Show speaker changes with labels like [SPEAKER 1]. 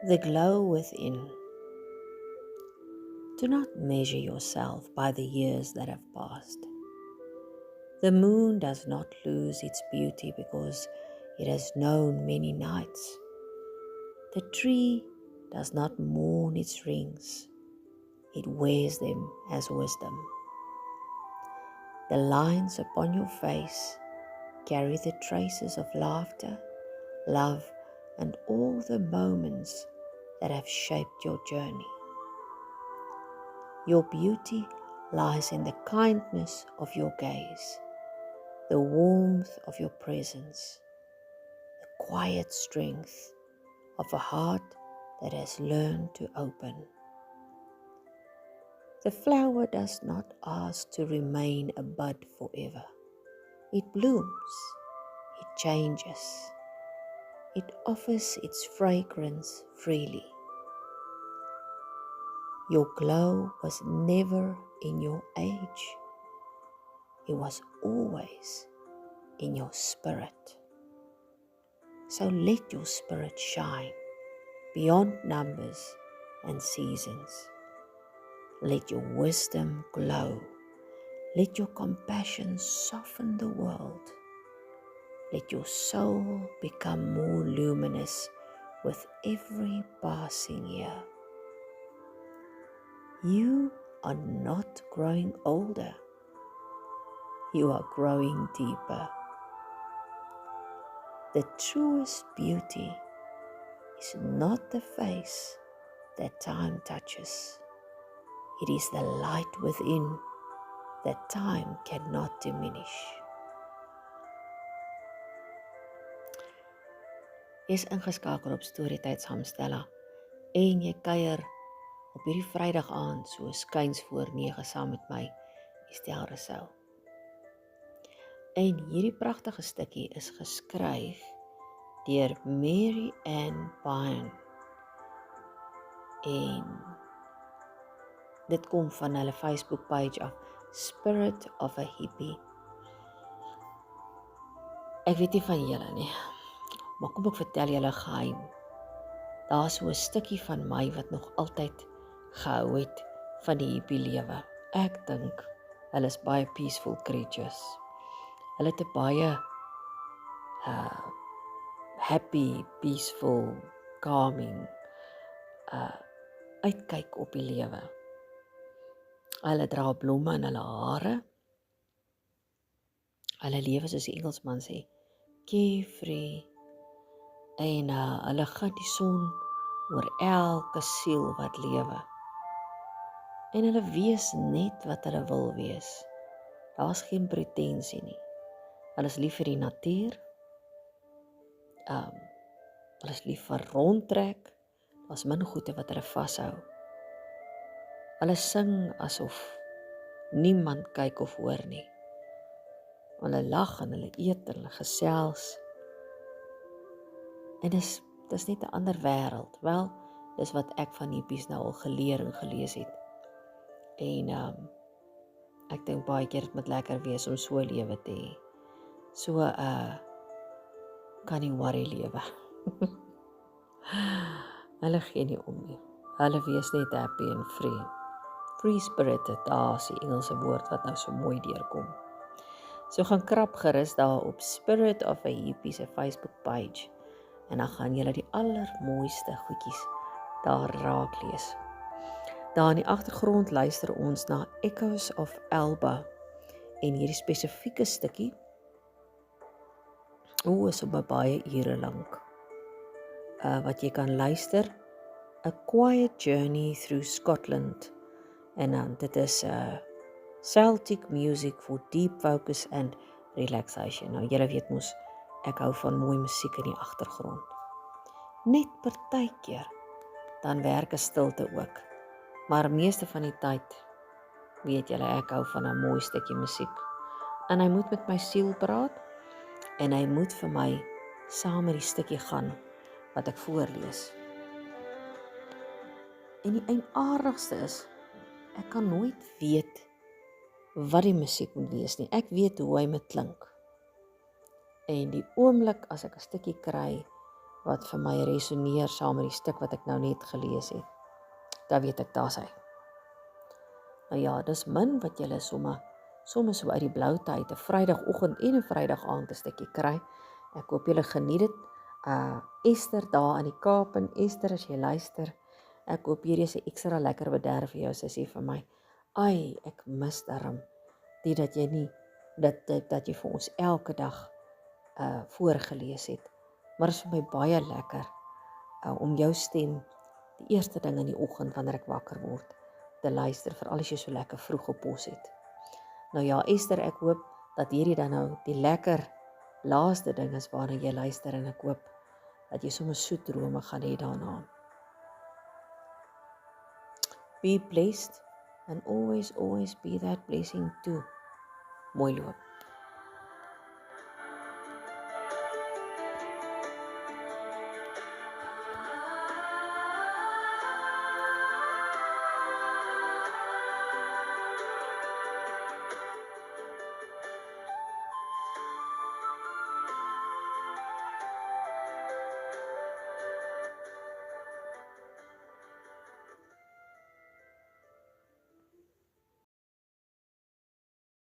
[SPEAKER 1] The glow within. Do not measure yourself by the years that have passed. The moon does not lose its beauty because it has known many nights. The tree does not mourn its rings. It wears them as wisdom. The lines upon your face carry the traces of laughter, love, and all the moments that have shaped your journey. Your beauty lies in the kindness of your gaze, the warmth of your presence, the quiet strength of a heart that has learned to open. The flower does not ask to remain a bud forever. It blooms, it changes, it offers its fragrance freely. Your glow was never in your age. It was always in your spirit. So let your spirit shine beyond numbers and seasons. Let your wisdom glow. Let your compassion soften the world. Let your soul become more luminous with every passing year. You are not growing older. You are growing deeper. The truest beauty is not the face that time touches. It is the light within that time cannot diminish. Jy is ingeskakel op Storytyd saam Stella en jy kuier op hierdie Vrydag aand so skuins voor 9 saam met my, Estel Rousseau. En hierdie pragtige stukkie is geskryf deur Mary Ann Pine. En dit kom van hulle Facebook page af, Spirit of a Hippie. Ek weet nie van julle nie, maar kom ek vertel julle 'n geheim. Daar is so 'n stukkie van my wat nog altyd gehou het van die hippie lewe. Ek dink hulle is baie peaceful creatures. Hulle het 'n baie happy, peaceful, calming uitkyk op die lewe. Hulle dra blomme in hulle hare. Hulle lewe soos die Engelsman sê, carefree. En hulle gat die son oor elke siel wat lewe. En hulle wees net wat hulle wil wees. Daar's geen pretensie nie. Hulle is lief vir die natuur. Hulle is lief vir rondtrek. Daar's min goede wat hulle vashou. Hulle sing asof niemand kyk of hoor nie. Hulle lag en hulle eet en hulle gesels. En dis net 'n ander wêreld. Wel, dis wat ek van hippies nou al geleer en gelees het. En ek dink baie keer dit moet lekker wees om so 'n lewe te hê. So kan nie worry lewe. Hulle gee nie om nie. Hulle wees net happy en free. Free spirited, daar is die Engelse woord wat nou so mooi deurkom. So gaan krap gerus daar op Spirit of a Hippie se Facebook page. En dan gaan julle die allermooiste goedjies daar raak lees. Daar in die agtergrond luister ons na Echoes of Elba. En hierdie spesifieke stukkie is op baie ure lank. Wat jy kan luister, A Quiet Journey Through Scotland. En dan dit is Celtic music for deep focus and relaxation. Nou julle weet mos, ek hou van mooi musiek in die agtergrond. Net partykeer, dan werk 'n stilte ook. Maar meeste van die tyd, weet julle, ek hou van 'n mooi stukkie musiek. En hy moet met my siel praat, en hy moet vir my saam met die stukkie gaan, wat ek voorlees. En die eienaardigste is, ek kan nooit weet wat die musiek moet wees nie. Ek weet hoe hy moet klink. En die oomblik as ek 'n stukkie kry wat vir my resoneer saam met die stuk wat ek nou net gelees het. Dan weet ek, daar's hy. Nou ja, dis min wat julle soms so uit die bloute uit 'n Vrydagoggend en 'n Vrydag-aand 'n stukkie kry. Ek hoop julle geniet dit. Esther daar in die Kaap, en Esther, as jy luister, ek hoop hierdie is 'n ekstra lekker bederf vir jou, sussie, vir my. Ai, ek mis darm dit dat jy nie dat jy vir ons elke dag voorgelees het. Maar dit is vir my baie lekker om jou stem die eerste ding in die oggend wanneer ek wakker word te luister, veral as jy so lekker vroeg op pos het. Nou ja, Esther, ek hoop dat hierdie dan nou die lekker laaste ding is waarna jy luister, en ek hoop dat jy sommer soet drome gaan hê daarna. Be blessed and always be that blessing too. Mooi loop.